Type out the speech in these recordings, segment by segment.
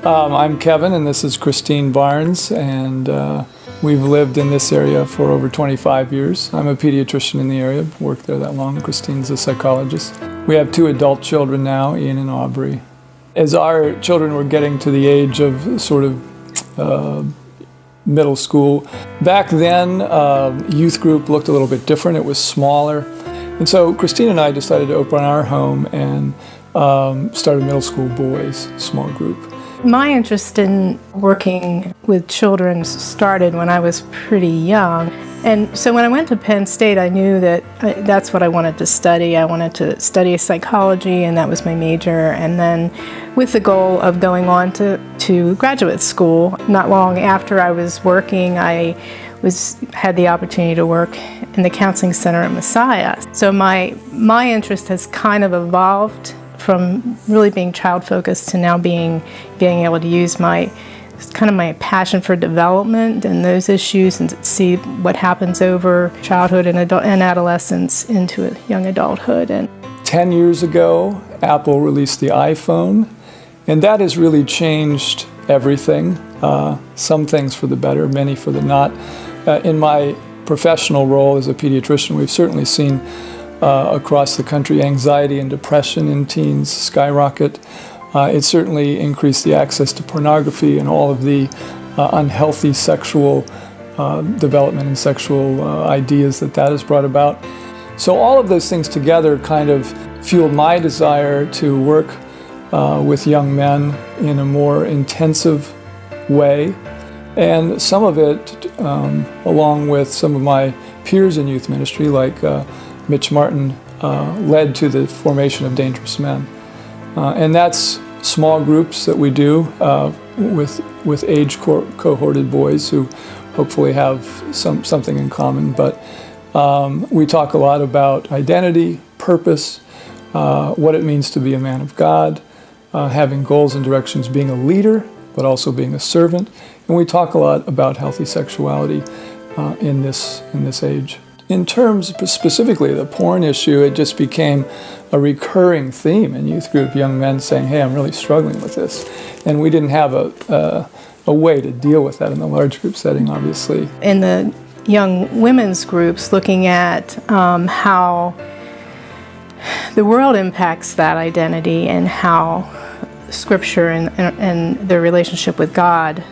I'm Kevin, and this is Christine Barnes, and we've lived in this area for over 25 years. I'm a pediatrician in the area, worked there that long. Christine's a psychologist. We have 2 adult children now, Ian and Aubrey. As our children were getting to the age of sort of middle school, back then youth group looked a little bit different. It was smaller. And so Christine and I decided to open our home and start a middle school boys small group. My interest in working with children started when I was pretty young. And so when I went to Penn State, I knew that that's what I wanted to study. I wanted to study psychology, and that was my major. And then with the goal of going on to graduate school. Not long after I was working, I had the opportunity to work in the counseling center at Messiah. So my interest has kind of evolved from really being child-focused to now being able to use my passion for development and those issues and see what happens over childhood and adolescence into young adulthood. And 10 years ago, Apple released the iPhone, and that has really changed everything. Some things for the better, many for the not. In my professional role as a pediatrician, we've certainly seen across the country anxiety and depression in teens skyrocket. It certainly increased the access to pornography and all of the unhealthy sexual development and sexual ideas that has brought about. So all of those things together kind of fueled my desire to work with young men in a more intensive way. And some of it, along with some of my peers in youth ministry, like Mitch Martin, led to the formation of Dangerous Men. And that's small groups that we do with age cohorted boys who hopefully have something in common. But we talk a lot about identity, purpose, what it means to be a man of God, having goals and directions, being a leader, but also being a servant. And we talk a lot about healthy sexuality in this age. In terms specifically of the porn issue, it just became a recurring theme in youth group, young men saying, hey, I'm really struggling with this. And we didn't have a way to deal with that in the large group setting, obviously. In the young women's groups, looking at how the world impacts that identity and how Scripture and their relationship with God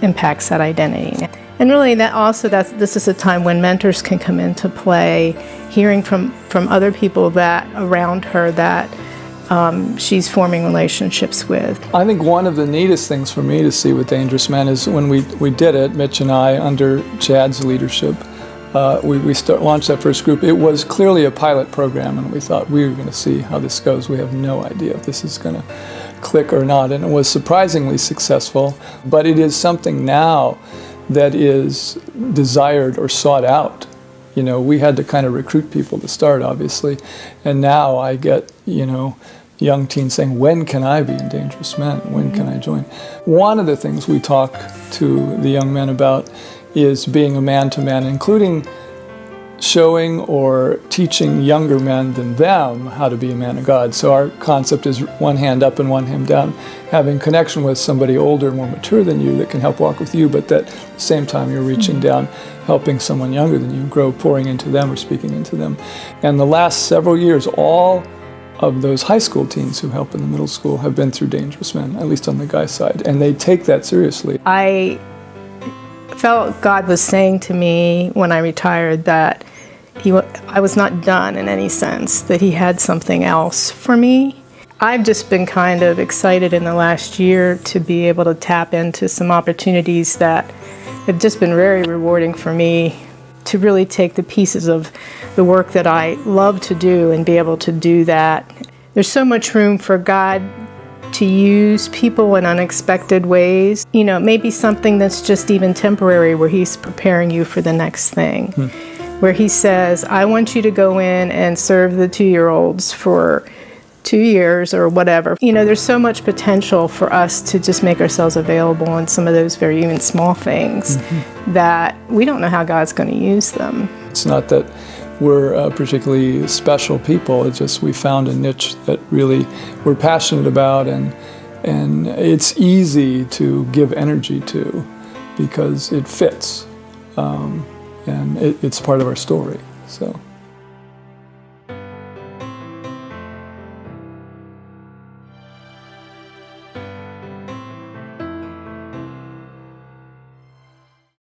impacts that identity. And really, this is a time when mentors can come into play, hearing from other people that around her that she's forming relationships with. I think one of the neatest things for me to see with Dangerous Men is when we did it, Mitch and I, under Chad's leadership, we launched that first group. It was clearly a pilot program, and we thought we were going to see how this goes. We have no idea if this is going to click or not, and it was surprisingly successful. But it is something now that is desired or sought out. You know, we had to kind of recruit people to start, obviously, and now I get, young teens saying, when can I be in Dangerous Men? When can I join? One of the things we talk to the young men about is being a man-to-man, including showing or teaching younger men than them how to be a man of God. So our concept is one hand up and one hand down, having connection with somebody older, more mature than you that can help walk with you, but that at the same time you're reaching down, helping someone younger than you grow, pouring into them or speaking into them. And the last several years, all of those high school teens who help in the middle school have been through Dangerous Men, at least on the guy's side, and they take that seriously. I felt God was saying to me when I retired that I was not done in any sense, that He had something else for me. I've just been kind of excited in the last year to be able to tap into some opportunities that have just been very rewarding for me, to really take the pieces of the work that I love to do and be able to do that. There's so much room for God to use people in unexpected ways. Maybe something that's just even temporary, where He's preparing you for the next thing. Where He says, I want you to go in and serve the 2-year-olds for 2 years or whatever. There's so much potential for us to just make ourselves available in some of those very even small things that we don't know how God's going to use them. It's not that we're particularly special people. It's just we found a niche that really we're passionate about, and and it's easy to give energy to because it fits, and it's part of our story. So.